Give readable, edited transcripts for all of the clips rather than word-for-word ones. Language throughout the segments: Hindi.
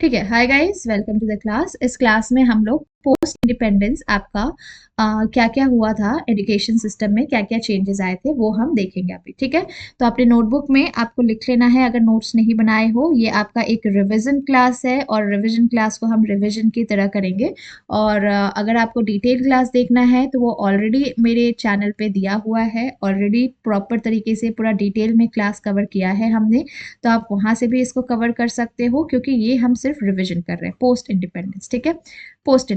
ठीक है। Hi guys, welcome to the class. इस क्लास में हम लोग पोस्ट इंडिपेंडेंस आपका क्या क्या हुआ था, एजुकेशन सिस्टम में क्या क्या चेंजेस आए थे वो हम देखेंगे अभी। ठीक है, तो अपने नोटबुक में आपको लिख लेना है अगर नोट्स नहीं बनाए हो। ये आपका एक रिवीजन क्लास है और रिवीजन क्लास को हम रिवीजन की तरह करेंगे। और अगर आपको डिटेल क्लास देखना है तो वो ऑलरेडी मेरे चैनल पे दिया हुआ है। ऑलरेडी प्रॉपर तरीके से पूरा डिटेल में क्लास कवर किया है हमने, तो आप वहां से भी इसको कवर कर सकते हो, क्योंकि ये हम सिर्फ रिवीजन कर रहे हैं पोस्ट इंडिपेंडेंस। ठीक है, पोस्ट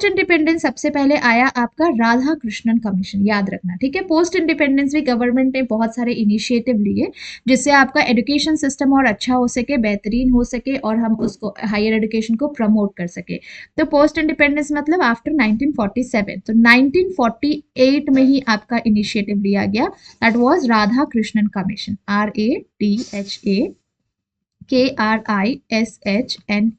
इंडिपेंडेंस सबसे पहले आया आपका राधा कृष्णन कमीशन, याद रखना। ठीक है, पोस्ट इंडिपेंडेंस भी गवर्नमेंट ने बहुत सारे इनिशिएटिव लिए जिससे आपका एजुकेशन सिस्टम और अच्छा हो सके, बेहतरीन हो सके और हम उसको हायर एजुकेशन को प्रमोट कर सके। तो पोस्ट इंडिपेंडेंस मतलब आफ्टर 1947, तो 1948 में ही आपका इनिशिएटिव लिया गया। That was Radha Krishnan commission, RADHAKRISHNAN,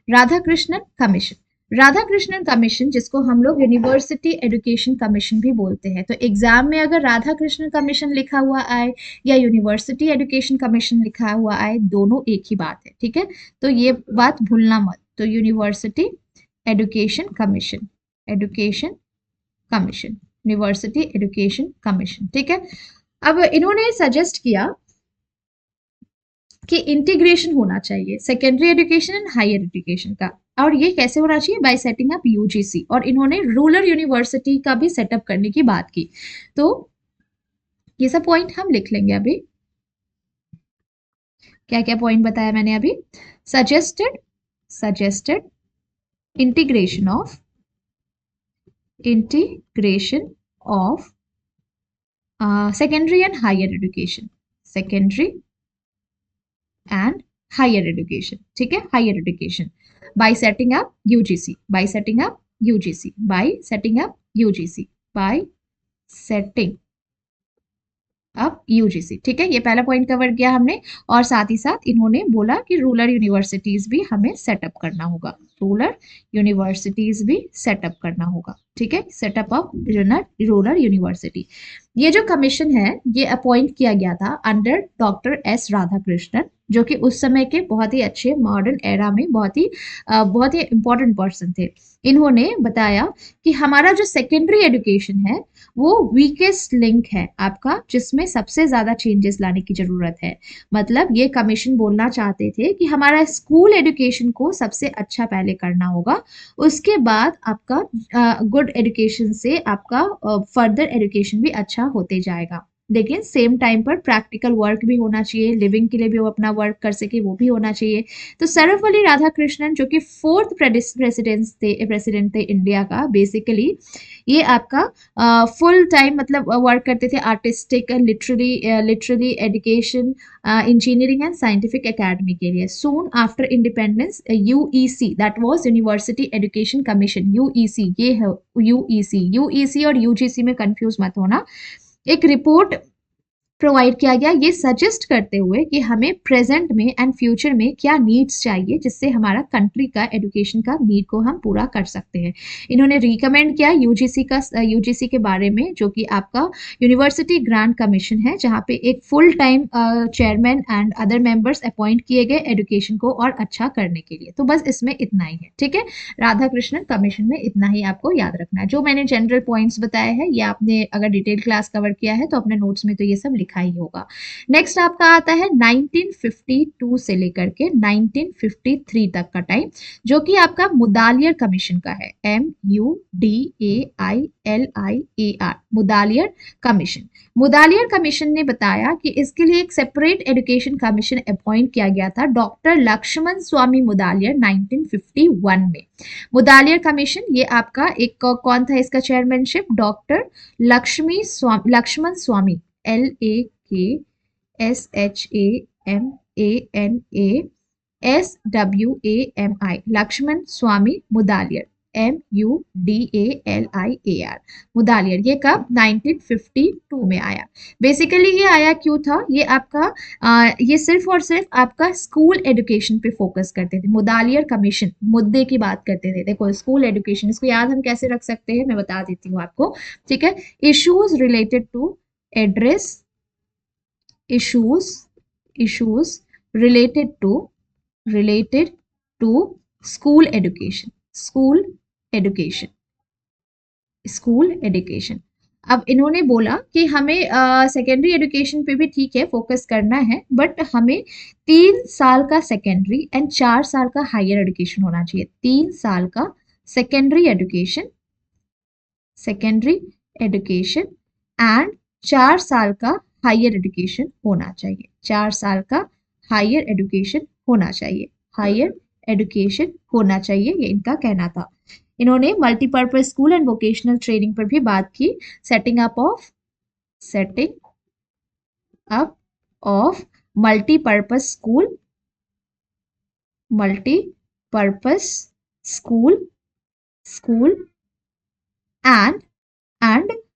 Radha Krishnan commission. Radha Krishnan commission जिसको हम लोग यूनिवर्सिटी एजुकेशन कमीशन भी बोलते हैं। तो एग्जाम में अगर राधा कृष्णन कमीशन लिखा हुआ आए या यूनिवर्सिटी एजुकेशन कमीशन लिखा हुआ आए, दोनों एक ही बात है। ठीक है, तो ये बात भूलना मत। तो university education commission, education commission, university education commission. ठीक है, अब इन्होंने सजेस्ट किया कि इंटीग्रेशन होना चाहिए secondary education and higher education का। और ये कैसे होना चाहिए? By setting up UGC. और इन्होंने रूरल यूनिवर्सिटी का भी सेटअप करने की बात की। तो ये सब पॉइंट हम लिख लेंगे अभी। क्या क्या पॉइंट बताया मैंने अभी? Suggested suggested integration of secondary and higher education, secondary and higher education. ठीक है, higher education by setting up UGC, by setting up UGC, by setting up UGC, by setting up UGC. ठीक है, ये पहला पॉइंट कवर किया हमने। और साथ ही साथ इन्होंने बोला कि रूरल यूनिवर्सिटीज भी हमें सेटअप करना होगा, रूरल यूनिवर्सिटीज भी सेटअप करना होगा। ठीक है, सेटअप ऑफ रूरल यूनिवर्सिटी। ये जो कमीशन है ये अपॉइंट किया गया था अंडर डॉक्टर एस राधाकृष्णन, जो कि उस समय के बहुत ही अच्छे मॉडर्न एरा में बहुत ही इंपॉर्टेंट पर्सन थे। इन्होंने बताया कि हमारा जो सेकेंडरी एजुकेशन है वो वीकेस्ट लिंक है आपका, जिसमें सबसे ज्यादा चेंजेस लाने की जरूरत है। मतलब ये कमीशन बोलना चाहते थे कि हमारा स्कूल एजुकेशन को सबसे अच्छा पहले करना होगा, उसके बाद आपका गुड एजुकेशन से आपका फर्दर एजुकेशन भी अच्छा होते जाएगा। लेकिन सेम टाइम पर प्रैक्टिकल वर्क भी होना चाहिए, लिविंग के लिए भी वो अपना वर्क कर सके वो भी होना चाहिए। तो सर्वपल्ली राधाकृष्णन जो कि फोर्थ प्रेसिडेंट थे इंडिया का, बेसिकली ये आपका फुल टाइम मतलब वर्क करते थे artistic, literally education, engineering and scientific academy के लिए। Soon after independence UEC, that was university education commission, UEC ये है। यूईसी और यूजीसी में कंफ्यूज मत होना। एक रिपोर्ट प्रोवाइड किया गया ये सजेस्ट करते हुए कि हमें प्रेजेंट में एंड फ्यूचर में क्या नीड्स चाहिए जिससे हमारा कंट्री का एजुकेशन का नीड को हम पूरा कर सकते हैं। इन्होंने रिकमेंड किया यूजीसी के बारे में, जो कि आपका यूनिवर्सिटी ग्रांट कमीशन है, जहाँ पे एक full time chairman and other members appoint किए गए एजुकेशन को और अच्छा करने के लिए। तो बस इसमें इतना ही है। ठीक है, राधा कृष्णन कमीशन में इतना ही आपको याद रखना है। जो मैंने जनरल पॉइंट्स बताए हैं ये आपने अगर डिटेल क्लास कवर किया है तो अपने नोट्स में तो ये सब लिखा ही होगा। नेक्स्ट आपका आता है 1952 से लेकर के 1953 तक का टाइम, जो कि आपका मुदालियर कमीशन का है। MUDAILIAR, Mudaliar commission. Mudaliar commission ने बताया कि इसके लिए एक सेपरेट एजुकेशन कमीशन अपॉइंट किया गया था डॉक्टर लक्ष्मण स्वामी मुदालियर 1951 में। मुदालियर कमीशन ये आपका एक कौन था इसका चेयरमैनशिप? डॉक्टर लक्ष्मण स्वामी, LAKSHAMANASWAMI, लक्ष्मण स्वामी मुदालियर, MUDALIAR, मुदालियर। ये कब? 1952 में आया। बेसिकली ये आया क्यों था? ये आपका ये सिर्फ और सिर्फ आपका स्कूल एजुकेशन पे फोकस करते थे। मुदालियर कमीशन मुद्दे की बात करते थे। देखो स्कूल एजुकेशन, इसको याद हम कैसे रख सकते हैं मैं बता देती हूँ आपको। ठीक है, issues related to address issues related to related to school education, school education, school education. अब इन्होंने बोला कि हमें सेकेंडरी एजुकेशन पे भी ठीक है फोकस करना है, बट हमें 3 साल का सेकेंडरी एंड 4 साल का हायर एजुकेशन होना चाहिए। 3 साल का secondary education, secondary education and 4 साल का हायर एजुकेशन होना चाहिए। 4 साल का हायर एजुकेशन होना चाहिए, हायर एजुकेशन होना चाहिए, ये इनका कहना था। इन्होंने multipurpose school and vocational training पर भी बात की। Setting up of multipurpose school, multipurpose school and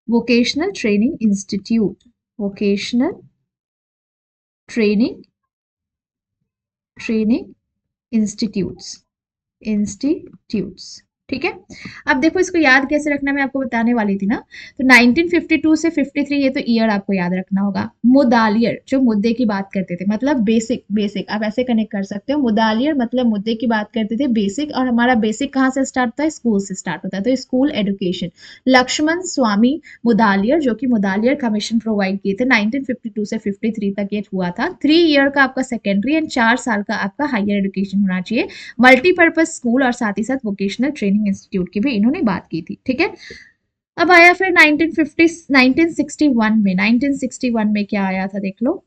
vocational training institute, vocational training institutes, ठीक है। अब देखो इसको याद कैसे रखना, मैं आपको बताने वाली थी ना। तो 1952 से 53 ये तो ईयर आपको याद रखना होगा। मुदालियर जो मुद्दे की बात करते थे, मतलब बेसिक आप ऐसे कनेक्ट कर सकते हो। मुदालियर मतलब मुद्दे की बात करते थे, बेसिक, और हमारा बेसिक कहाँ से स्टार्ट होता है, स्कूल से स्टार्ट होता है। तो स्कूल एजुकेशन, लक्ष्मण स्वामी मुदालियर जो कि मुदालियर कमीशन प्रोवाइड किए थे 1952 से 53 तक ये हुआ था। 3 ईयर का आपका सेकेंडरी एंड 4 साल का आपका हायर एजुकेशन होना चाहिए। मल्टीपर्पज स्कूल और साथ ही साथ वोकेशनल ट्रेनिंग इंस्टीट्यूट की भी इन्होंने बात की थी, ठीक है। अब आया फिर 1961 में। 1961 में क्या आया था देख लो।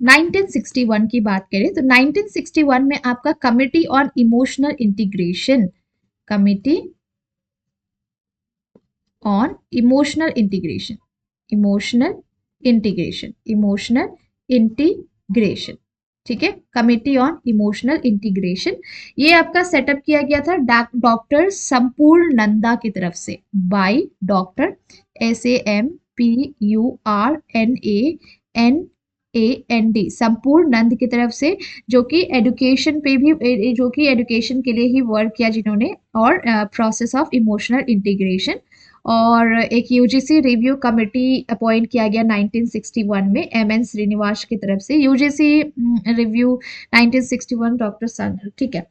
1961 की बात करें तो 1961 में आपका committee on emotional integration, committee on emotional integration, emotional integration, ठीक है। कमिटी ऑन इमोशनल इंटीग्रेशन, ये आपका सेटअप किया गया था डॉक्टर संपूर्णनंदा की तरफ से, बाय डॉक्टर SAMPURNAND, संपूर्णनंद की तरफ से, जो कि एजुकेशन पे भी, जो कि एजुकेशन के लिए ही वर्क किया जिन्होंने, और प्रोसेस ऑफ इमोशनल इंटीग्रेशन। और एक यूजीसी रिव्यू कमेटी अपॉइंट किया गया 1961 में MN श्रीनिवास की तरफ से। यूजीसी रिव्यू 1961 डॉक्टर सन, ठीक है।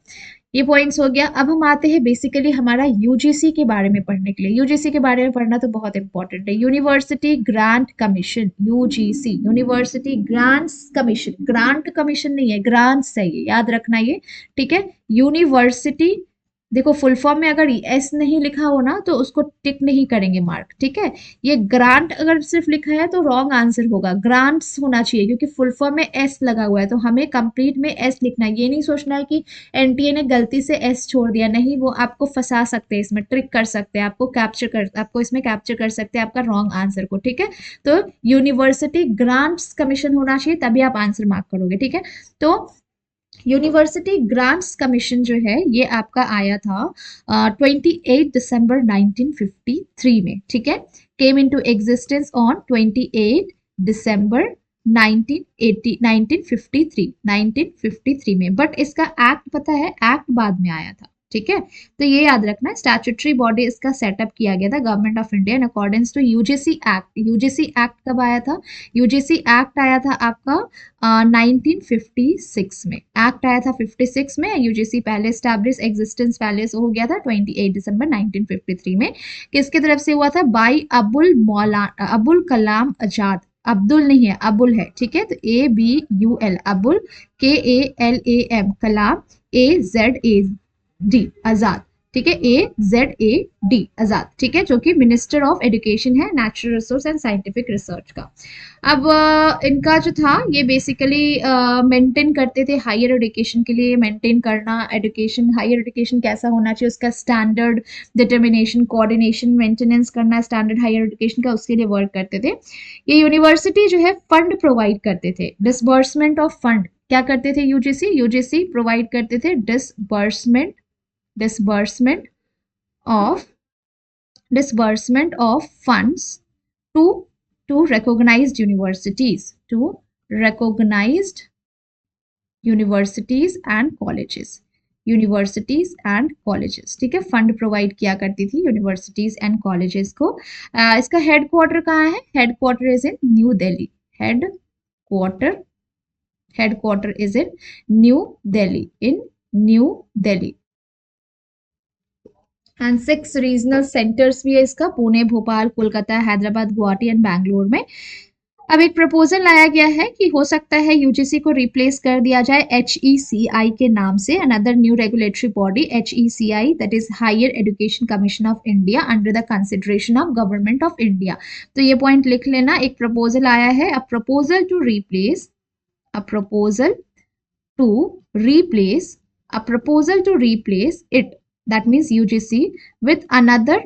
ये पॉइंट्स हो गया। अब हम आते हैं बेसिकली हमारा यूजीसी के बारे में पढ़ने के लिए। यूजीसी के बारे में पढ़ना तो बहुत इंपॉर्टेंट है। University grant commission, UGC, university grants commission, grant commission नहीं है, ग्रांट्स है, ये याद रखना ये, ठीक है। यूनिवर्सिटी, देखो फुल फॉर्म में अगर एस नहीं लिखा हो ना तो उसको टिक नहीं करेंगे मार्क, ठीक है। ये ग्रांट अगर सिर्फ लिखा है तो रॉन्ग आंसर होगा, ग्रांट्स होना चाहिए, क्योंकि फुल फॉर्म में एस लगा हुआ है, तो हमें कंप्लीट में एस लिखना है। ये नहीं सोचना है कि एनटीए ने गलती से एस छोड़ दिया, नहीं, वो आपको फंसा सकते हैं, इसमें ट्रिक कर सकते हैं, आपको इसमें कैप्चर कर सकते हैं आपका रॉन्ग आंसर को, ठीक है। तो यूनिवर्सिटी ग्रांट्स कमीशन होना चाहिए, तभी आप आंसर मार्क करोगे, ठीक है। तो यूनिवर्सिटी ग्रांट्स कमीशन जो है ये आपका आया था 28 दिसंबर 1953 में, ठीक है। केम इनटू एग्जिस्टेंस ऑन 28 दिसंबर 1953 में, बट इसका एक्ट पता है, एक्ट बाद में आया था, ठीक है। तो ये याद रखना, स्टैट्यूटरी बॉडी इसका सेटअप किया गया था government of India in accordance to UGC act. UGC act कब आया था, यूजीसी एक्ट आया था आपका 1956 में, एक्ट आया था 56 में। यूजीसी पहले स्टैब्लिश एग्जिस्टेंस पहले से हो गया था 28 दिसंबर 1953 में। किसकी तरफ से हुआ था, बाय अबुल कलाम आजाद, अब्दुल नहीं है, अबुल है, ठीक है। तो ABUL, अबुल, KALAM, कलाम, AZAD, आजाद, ठीक है, AZAD, आजाद, ठीक है, जो कि मिनिस्टर ऑफ एजुकेशन है, natural resource and scientific research का। अब इनका जो था ये बेसिकली मेंटेन करते थे हायर एजुकेशन के लिए, मेंटेन करना एजुकेशन, हायर एजुकेशन कैसा होना चाहिए उसका स्टैंडर्ड डिटर्मिनेशन, कोऑर्डिनेशन, मेंटेनेंस करना स्टैंडर्ड हायर एजुकेशन का, उसके लिए वर्क करते थे। ये यूनिवर्सिटी जो है फंड प्रोवाइड करते थे, डिसबर्समेंट ऑफ फंड क्या करते थे, यूजीसी प्रोवाइड करते थे disbursement of funds to recognized universities, universities and colleges, ठीक है। फंड प्रोवाइड किया करती थी यूनिवर्सिटीज एंड कॉलेजेस को। इसका हेडक्वार्टर कहाँ है, headquarter is in new Delhi, headquarter Headquarter is in New Delhi. In New Delhi. And 6 regional centres भी है इसका, पुणे, भोपाल, कोलकाता, हैदराबाद, गुवाहाटी एंड बैंगलोर में। अब एक प्रपोजल लाया गया है कि हो सकता है यूजीसी को रिप्लेस कर दिया जाए HECI के नाम से, another new regulatory body HECI, that is higher education commission of India under the consideration of government of India. तो ये पॉइंट लिख लेना, एक प्रपोजल आया है, a proposal to replace, a proposal to replace, a proposal to replace it, that means UGC, with another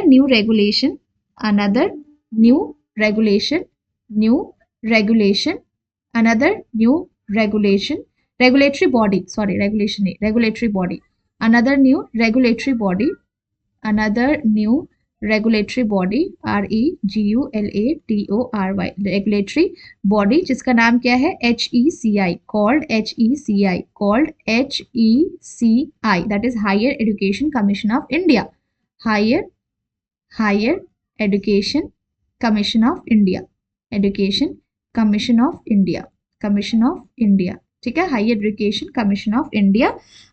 new regulation, another new regulation, new regulation, another new regulation, regulatory body, sorry, regulation nahi, regulatory body, another new regulatory body, another new regulatory body, REGULATORY, regulatory body, जिसका नाम क्या है HECI, called HECI, called HECI, that is Higher Education Commission of India, Higher Education Commission of India, Education Commission of India, Commission of India, ठीक है, higher education commission of India.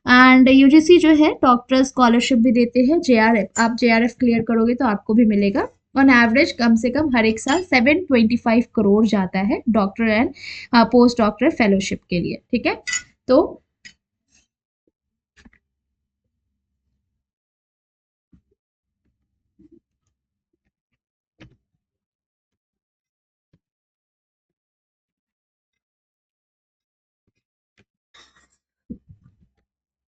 And UGC जो है डॉक्टर स्कॉलरशिप भी देते हैं, JRF, आप JRF क्लियर करोगे तो आपको भी मिलेगा। ऑन एवरेज कम से कम हर एक साल 725 करोड़ जाता है doctor and post doctor fellowship के लिए, ठीक है। तो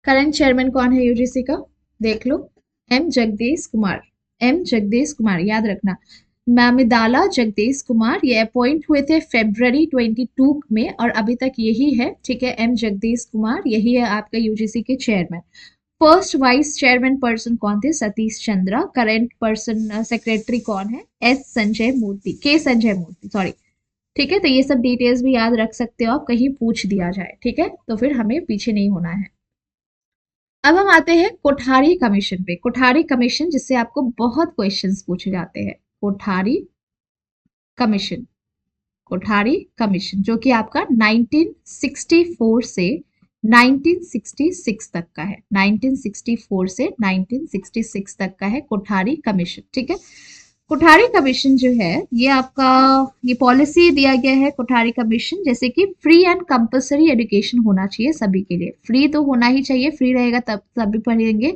करंट चेयरमैन कौन है यूजीसी का, देख लो, एम जगदीश कुमार, एम जगदीश कुमार, याद रखना, मामिदाला जगदीश कुमार, ये अपॉइंट हुए थे February 22 में और अभी तक यही है, ठीक है, एम जगदीश कुमार, यही है आपका यूजीसी के chairman. First vice chairman person कौन थे, Satish Chandra. Current person secretary कौन है, S संजय मूर्ति, K संजय मूर्ति, सॉरी, ठीक है। तो ये सब डिटेल्स भी याद रख सकते हो आप, कहीं पूछ दिया जाए, ठीक है, तो फिर हमें पीछे नहीं होना है। अब हम आते हैं कोठारी कमीशन पे। कोठारी कमीशन जिससे आपको बहुत क्वेश्चंस पूछे जाते हैं, कोठारी कमीशन, कोठारी कमीशन जो कि आपका 1964 से 1966 तक का है, 1964 से 1966 तक का है कोठारी कमीशन, ठीक है। कोठारी कमीशन जो है ये आपका, ये पॉलिसी दिया गया है कोठारी कमीशन, जैसे कि फ्री एंड कंपलसरी एजुकेशन होना चाहिए सभी के लिए, फ्री तो होना ही चाहिए, फ्री रहेगा तब सभी पढ़ेंगे,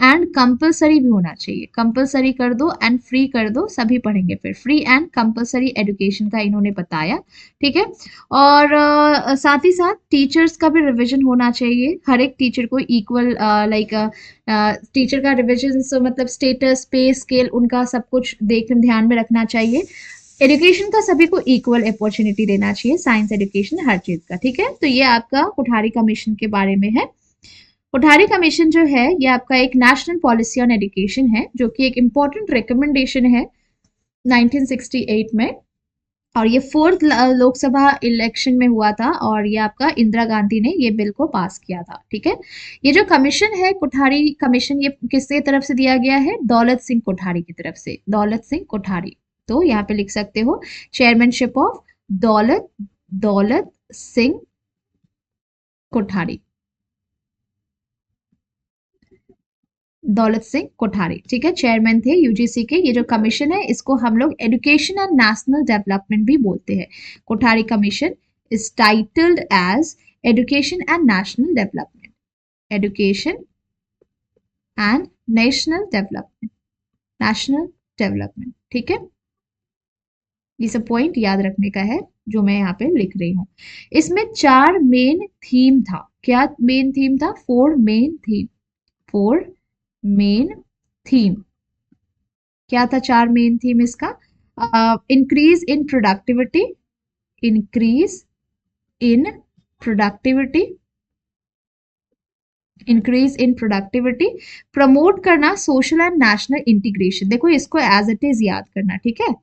एंड कंपलसरी भी होना चाहिए, कंपलसरी कर दो एंड फ्री कर दो सभी पढ़ेंगे, फिर फ्री एंड कंपलसरी एजुकेशन का इन्होंने बताया, ठीक है। और साथ ही साथ टीचर्स का भी रिविजन होना चाहिए, हर एक टीचर को इक्वल, लाइक टीचर का रिविजन मतलब स्टेटस, पे स्केल, उनका सब कुछ देख ध्यान में रखना चाहिए। एजुकेशन का सभी को इक्वल अपॉर्चुनिटी देना चाहिए, साइंस एजुकेशन हर चीज का, ठीक है। तो ये आपका कोठारी कमीशन के बारे में है। कोठारी कमीशन जो है ये आपका एक नेशनल पॉलिसी ऑन एजुकेशन है, जो कि एक इम्पोर्टेंट रिकमेंडेशन है 1968 में, और ये 4th लोकसभा इलेक्शन में हुआ था, और ये आपका इंदिरा गांधी ने ये बिल को पास किया था, ठीक है। ये जो कमीशन है कोठारी कमीशन, ये किसके तरफ से दिया गया है, दौलत सिंह कोठारी की तरफ से, दौलत सिंह कोठारी। तो यहाँ पे लिख सकते हो चेयरमैनशिप ऑफ दौलत दौलत सिंह कोठारी, दौलत सिंह कोठारी, ठीक है, चेयरमैन थे यूजीसी के। ये जो कमीशन है इसको हम लोग एजुकेशन एंड नेशनल डेवलपमेंट भी बोलते हैं। Kothari commission is titled as education and national development, education and national development, national development, ठीक है। ये सब पॉइंट याद रखने का है जो मैं यहाँ पे लिख रही हूँ। इसमें 4 मेन थीम था, क्या मेन थीम था, 4 मेन थीम, 4 मेन थीम, क्या था 4 मेन थीम इसका, increase in productivity, increase in productivity, increase in productivity, promote करना सोशल एंड नेशनल इंटीग्रेशन, देखो इसको एज इट इज याद करना, ठीक है,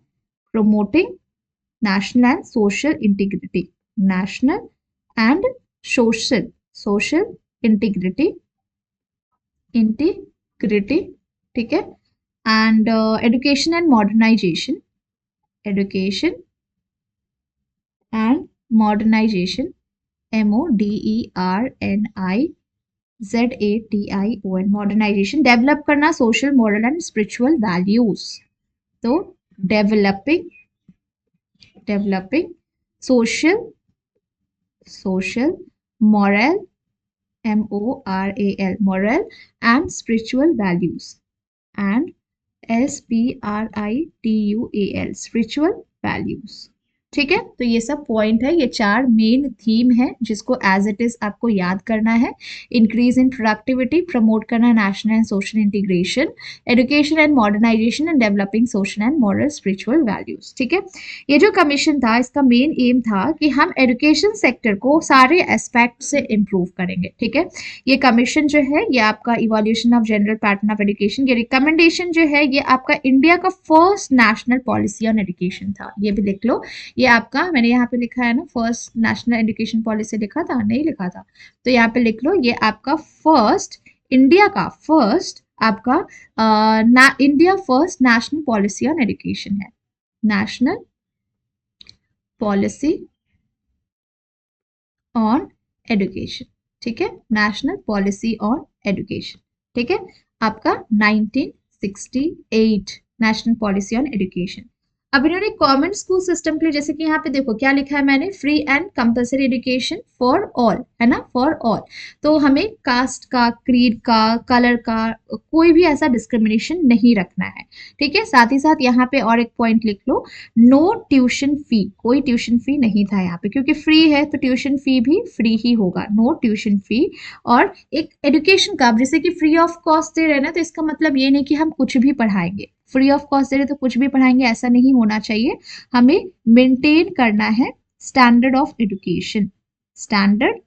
promoting national and social integrity, national and social, social integrity, integrity, ठीक है, and education and modernization, education and modernization, MODERNIZATION, modernization, develop करना social, moral and spiritual values. तो developing social, moral, MORAL, moral and spiritual values, and SPRITUAL, spiritual values। ठीक है, तो ये सब पॉइंट है, ये 4 मेन थीम है जिसको एज इट इज आपको याद करना है। इंक्रीज इन प्रोडक्टिविटी, प्रमोट करना national and social integration, education and modernization and developing social and moral spiritual values. ठीक है, ये जो कमीशन था इसका मेन एम था कि हम एजुकेशन सेक्टर को सारे एस्पेक्ट से इम्प्रूव करेंगे। ठीक है, ये कमीशन जो है ये आपका evolution of general pattern of education, ये रिकमेंडेशन जो है ये आपका इंडिया का first national policy on education था। ये भी लिख लो, ये आपका, मैंने यहाँ पे लिखा है ना, फर्स्ट नेशनल एजुकेशन पॉलिसी लिखा था, नहीं लिखा था, तो यहाँ पे लिख लो, ये आपका फर्स्ट, इंडिया का फर्स्ट आपका India first national policy on education है, नेशनल पॉलिसी ऑन एजुकेशन। ठीक है, नेशनल पॉलिसी ऑन एजुकेशन। ठीक है, आपका 1968 नेशनल पॉलिसी ऑन एजुकेशन। अब इन्होंने गवर्नमेंट स्कूल सिस्टम के लिए, जैसे कि यहाँ पे देखो क्या लिखा है मैंने, free and compulsory education for all, है ना, फॉर ऑल। तो हमें कास्ट का, क्रीड का, कलर का कोई भी ऐसा डिस्क्रिमिनेशन नहीं रखना है। ठीक है, साथ ही साथ यहाँ पे और एक पॉइंट लिख लो, नो ट्यूशन फी, कोई ट्यूशन फी नहीं था यहाँ पे, क्योंकि फ्री है तो ट्यूशन फी भी फ्री ही होगा, नो ट्यूशन फी। और एक एजुकेशन का, जैसे कि फ्री ऑफ कॉस्ट दे रहे हैं ना, तो इसका मतलब ये नहीं कि हम कुछ भी पढ़ाएंगे, फ्री ऑफ कॉस्ट दे रहे तो कुछ भी पढ़ाएंगे, ऐसा नहीं होना चाहिए। हमें मेंटेन करना है standard of education, standard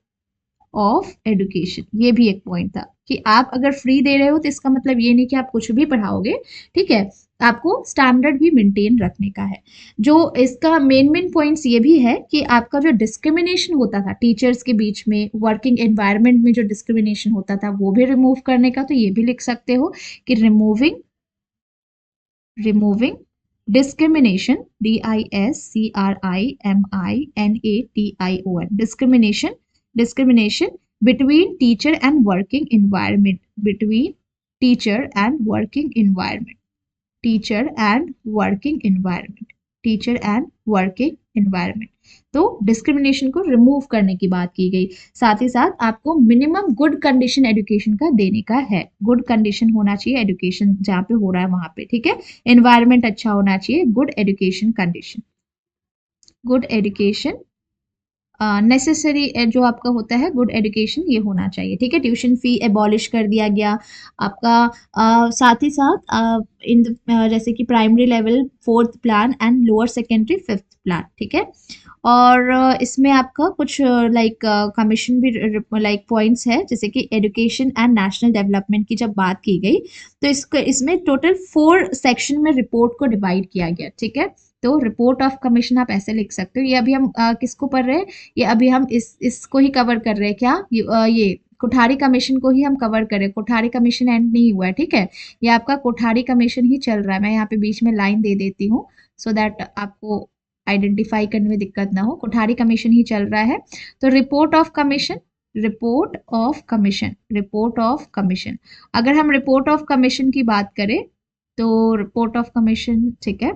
of education. ये भी एक पॉइंट था कि आप अगर फ्री दे रहे हो तो इसका मतलब ये नहीं कि आप कुछ भी पढ़ाओगे। ठीक है, आपको स्टैंडर्ड भी मेंटेन रखने का है। जो इसका मेन पॉइंट्स ये भी है कि आपका जो डिस्क्रिमिनेशन होता था टीचर्स के बीच में, वर्किंग एनवायरनमेंट में जो डिस्क्रिमिनेशन होता था वो भी रिमूव करने का, तो ये भी लिख सकते हो कि removing discrimination, discrimination, discrimination between teacher and working environment, between teacher and working environment, teacher and working environment, teacher and working environment। तो डिस्क्रिमिनेशन को रिमूव करने की बात की गई। साथ ही साथ आपको मिनिमम गुड कंडीशन एजुकेशन का देने का है, गुड कंडीशन होना चाहिए एजुकेशन जहाँ पे हो रहा है वहां पे। ठीक है, एनवायरनमेंट अच्छा होना चाहिए, good education condition, good education necessary जो आपका होता है गुड एजुकेशन, ये होना चाहिए। ठीक है, ट्यूशन फी एबॉलिश कर दिया गया आपका। साथ ही साथ इन जैसे कि primary level 4th plan and lower secondary 5th plan. ठीक है, और इसमें आपका कुछ लाइक कमीशन भी लाइक पॉइंट्स है, जैसे कि एजुकेशन एंड नेशनल डेवलपमेंट की जब बात की गई तो इसमें टोटल 4 सेक्शन में रिपोर्ट को डिवाइड किया गया। ठीक है, तो रिपोर्ट ऑफ कमीशन आप ऐसे लिख सकते हो। ये अभी हम किसको पढ़ रहे हैं, ये अभी हम इसको ही कवर कर रहे हैं क्या, ये कोठारी कमीशन को ही हम कवर करें, कोठारी कमीशन एंड नहीं हुआ है। ठीक है, ये आपका कोठारी कमीशन ही चल रहा है। मैं यहाँ पे बीच में लाइन दे देती हूँ सो दैट आपको आइडेंटिफाई करने में दिक्कत ना हो, कोठारी कमीशन ही चल रहा है। तो report of commission, report of commission, report of commission, अगर हम रिपोर्ट ऑफ कमीशन की बात करें तो रिपोर्ट ऑफ कमीशन, ठीक है,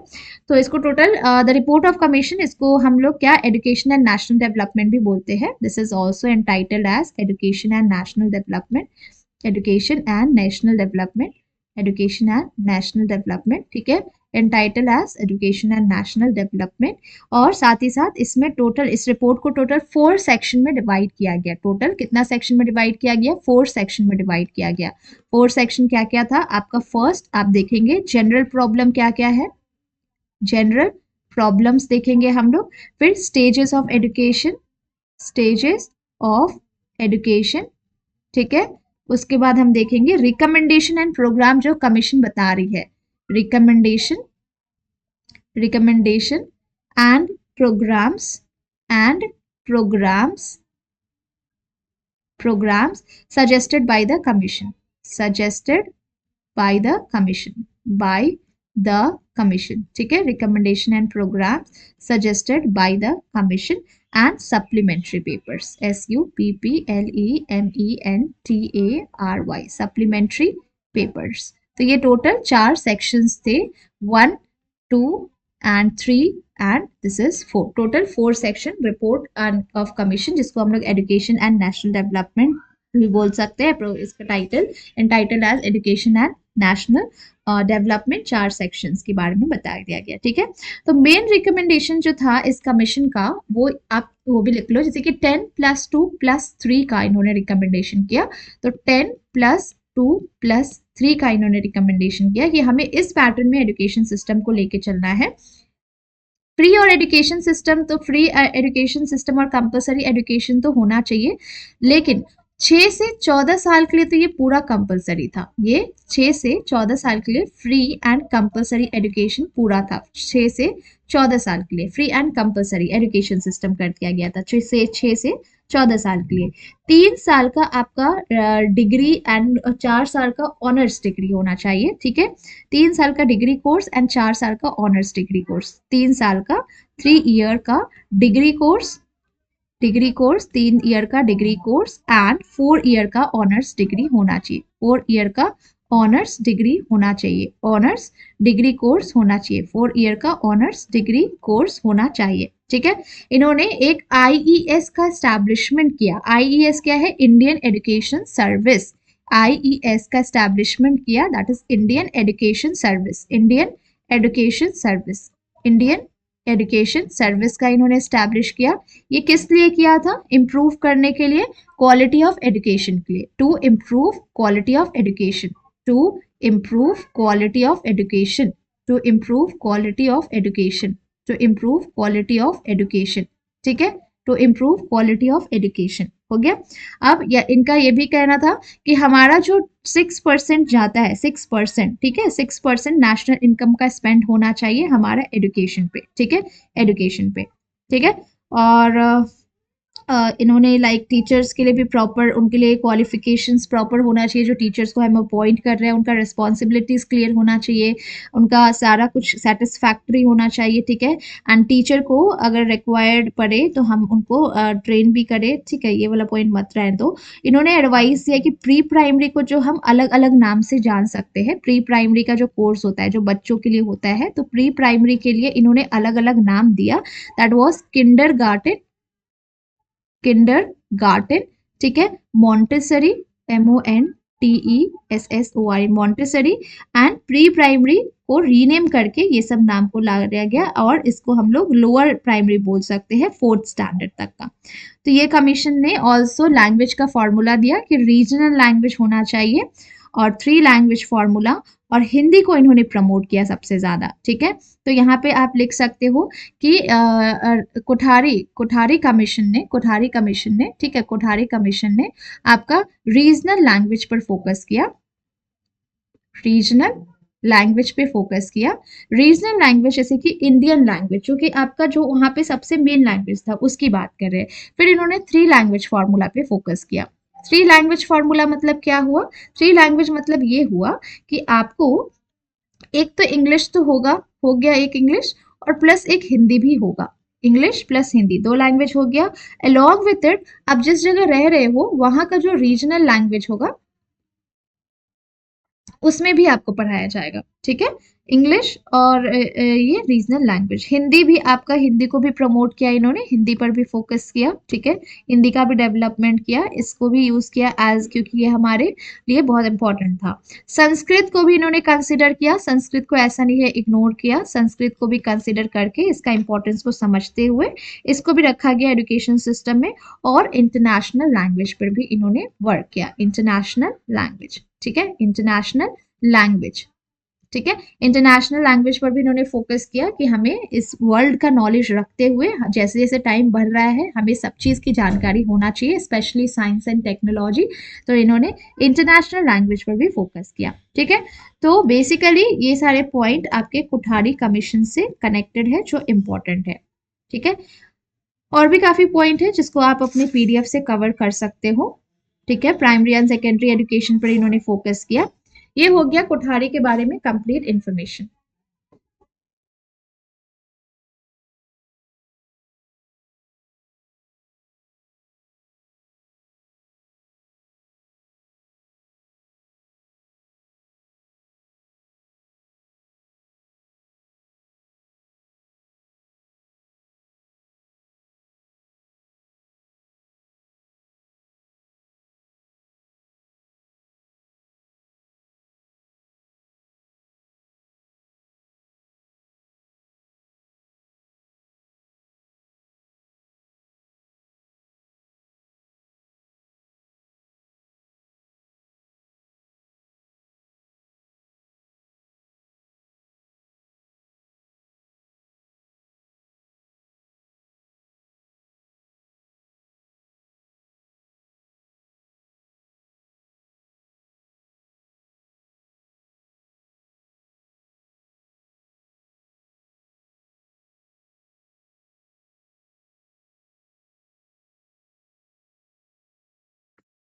तो इसको total the report of commission, इसको हम लोग क्या एजुकेशन एंड नेशनल डेवलपमेंट भी बोलते हैं। This is also entitled as education and national development, education and national development, education and national development. ठीक है, entitle as education and national development. और साथ ही साथ इसमें टोटल, इस रिपोर्ट को टोटल 4 सेक्शन में डिवाइड किया गया। टोटल कितना सेक्शन में डिवाइड किया गया, 4 सेक्शन में डिवाइड किया गया। 4 सेक्शन क्या क्या था आपका, फर्स्ट आप देखेंगे जनरल प्रॉब्लम क्या क्या है, जनरल प्रॉब्लम्स देखेंगे हम लोग। फिर stages of education, stages of education. ठीक है, उसके बाद हम देखेंगे रिकमेंडेशन एंड प्रोग्राम जो कमीशन बता रही है, recommendation, recommendation and programs, and programs suggested by the commission, suggested by the commission, by the commission, ठीक है, recommendation and program suggested by the commission and supplementary papers, SUPPLEMENTARY, supplementary papers. तो ये टोटल 4 सेक्शंस थे, 1, 2 and 3 and this is 4, total 4 section report of commission, जिसको हम लोग education and national development भी बोल सकते हैं। इसका title entitled as education and national development 4 sections के बारे में बताया गया, ठीक है। तो मेन रिकमेंडेशन जो था इस कमीशन का वो आप वो भी लिख लो, जैसे कि 10+2+3 का इन्होंने रिकमेंडेशन किया। तो 10+2+3 का इन्होंने रिकमेंडेशन किया कि हमें इस पैटर्न में एजुकेशन सिस्टम को लेके चलना है। फ्री और एजुकेशन सिस्टम, तो फ्री एजुकेशन सिस्टम और कंपलसरी एजुकेशन तो होना चाहिए, लेकिन 6 से 14 साल के लिए तो ये पूरा कंपलसरी था। ये 6 से 14 साल के लिए फ्री एंड कंपलसरी एजुकेशन पूरा था। 6 से 14 साल के लिए free and compulsory education system कर दिया गया था, 6 से 14 साल के लिए। 3 साल का आपका डिग्री एंड 4 साल का ऑनर्स डिग्री होना चाहिए, ठीक है। 3 साल का डिग्री कोर्स एंड 4 साल का ऑनर्स डिग्री कोर्स। 3 साल का 3 ईयर का डिग्री कोर्स 3 ईयर का डिग्री कोर्स एंड 4 ईयर का ऑनर्स डिग्री होना चाहिए। 4 ईयर का ऑनर्स डिग्री होना चाहिए, ऑनर्स डिग्री कोर्स होना चाहिए। 4 ईयर का ऑनर्स डिग्री कोर्स होना चाहिए, ठीक है। इन्होंने एक IES का एस्टैब्लिशमेंट किया। IES क्या है? Indian education service. IES का एस्टैब्लिशमेंट किया, that is Indian education service. Indian education service, Indian education service का इन्होंने एस्टैब्लिश किया। ये किस लिए किया था? इम्प्रूव करने के लिए, क्वालिटी ऑफ एजुकेशन के लिए, to improve quality of education, to improve quality of education, to improve quality of education, to improve quality of education, ठीक है, to improve quality of education हो गया। अब इनका ये भी कहना था कि हमारा जो 6% जाता है, 6%, ठीक है, 6% नेशनल इनकम का स्पेंड होना चाहिए हमारा एजुकेशन पे, ठीक है, एजुकेशन पे, ठीक है। और इन्होंने लाइक टीचर्स के लिए भी प्रॉपर, उनके लिए क्वालिफिकेशंस प्रॉपर होना चाहिए। जो टीचर्स को हम अपॉइंट कर रहे हैं उनका रिस्पॉन्सिबिलिटीज क्लियर होना चाहिए, उनका सारा कुछ सेटिस्फैक्ट्री होना चाहिए, ठीक है। एंड टीचर को अगर रिक्वायर्ड पड़े तो हम उनको ट्रेन भी करें, ठीक है, ये वाला पॉइंट मत रहे। तो इन्होंने एडवाइस दिया कि प्री प्राइमरी को जो हम अलग अलग नाम से जान सकते हैं, प्री प्राइमरी का जो कोर्स होता है जो बच्चों के लिए होता है, तो प्री प्राइमरी के लिए इन्होंने अलग अलग नाम दिया, दैट वॉज किंडरगार्टन, किंडरगार्टन, ठीक है, Montessori, MONTESSORY, Montessori, and pre primary को रीनेम करके ये सब नाम को ला दिया गया, और इसको हम लोग लोअर प्राइमरी बोल सकते हैं, 4th स्टैंडर्ड तक का। तो ये कमीशन ने ऑल्सो लैंग्वेज का फॉर्मूला दिया कि रीजनल लैंग्वेज होना चाहिए, और 3 लैंग्वेज फॉर्मूला, और हिंदी को इन्होंने प्रमोट किया सबसे ज्यादा, ठीक है। तो यहाँ पे आप लिख सकते हो कि कोठारी कमीशन ने, ठीक है, कोठारी कमीशन ने आपका रीजनल लैंग्वेज पर फोकस किया, रीजनल लैंग्वेज पे फोकस किया। रीजनल लैंग्वेज जैसे कि इंडियन लैंग्वेज, जो कि आपका जो वहाँ पे सबसे मेन लैंग्वेज था उसकी बात कर रहे हैं। फिर इन्होंने 3 लैंग्वेज फॉर्मूला पे फोकस किया। 3 लैंग्वेज फॉर्मूला मतलब क्या हुआ? 3 लैंग्वेज मतलब ये हुआ कि आपको एक तो इंग्लिश तो हो गया एक इंग्लिश, और प्लस एक हिंदी भी होगा। इंग्लिश प्लस हिंदी 2 लैंग्वेज हो गया। अलॉन्ग विथ इट आप जिस जगह रह रहे हो वहां का जो रीजनल लैंग्वेज होगा उसमें भी आपको पढ़ाया जाएगा, ठीक है। इंग्लिश और ये रीजनल लैंग्वेज। हिंदी भी आपका, हिंदी को भी प्रमोट किया इन्होंने, हिंदी पर भी फोकस किया, ठीक है, हिंदी का भी डेवलपमेंट किया, इसको भी यूज किया एज, क्योंकि ये हमारे लिए बहुत इंपॉर्टेंट था। संस्कृत को भी इन्होंने कंसिडर किया, संस्कृत को ऐसा नहीं है इग्नोर किया, संस्कृत को भी कंसिडर करके इसका इंपॉर्टेंस को समझते हुए इसको भी रखा गया एजुकेशन सिस्टम में। और इंटरनेशनल लैंग्वेज पर भी इन्होंने वर्क किया, इंटरनेशनल लैंग्वेज, ठीक है, इंटरनेशनल लैंग्वेज, ठीक है, इंटरनेशनल लैंग्वेज पर भी इन्होंने फोकस किया कि हमें इस वर्ल्ड का नॉलेज रखते हुए जैसे जैसे टाइम बढ़ रहा है हमें सब चीज़ की जानकारी होना चाहिए, स्पेशली साइंस एंड टेक्नोलॉजी। तो इन्होंने इंटरनेशनल लैंग्वेज पर भी फोकस किया, ठीक है। तो बेसिकली ये सारे पॉइंट आपके कोठारी कमीशन से कनेक्टेड है जो इम्पोर्टेंट है, ठीक है। और भी काफ़ी पॉइंट है जिसको आप अपने PDF से कवर कर सकते हो, ठीक है। प्राइमरी एंड सेकेंडरी एजुकेशन पर इन्होंने फोकस किया। ये हो गया कोठारी के बारे में कंप्लीट इंफॉर्मेशन।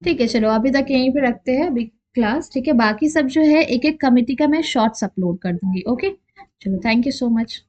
ठीक है, चलो अभी तक यहीं पे रखते हैं अभी क्लास, ठीक है। बाकी सब जो है एक एक कमेटी का मैं शॉर्ट्स अपलोड कर दूंगी। ओके, चलो, थैंक यू सो मच।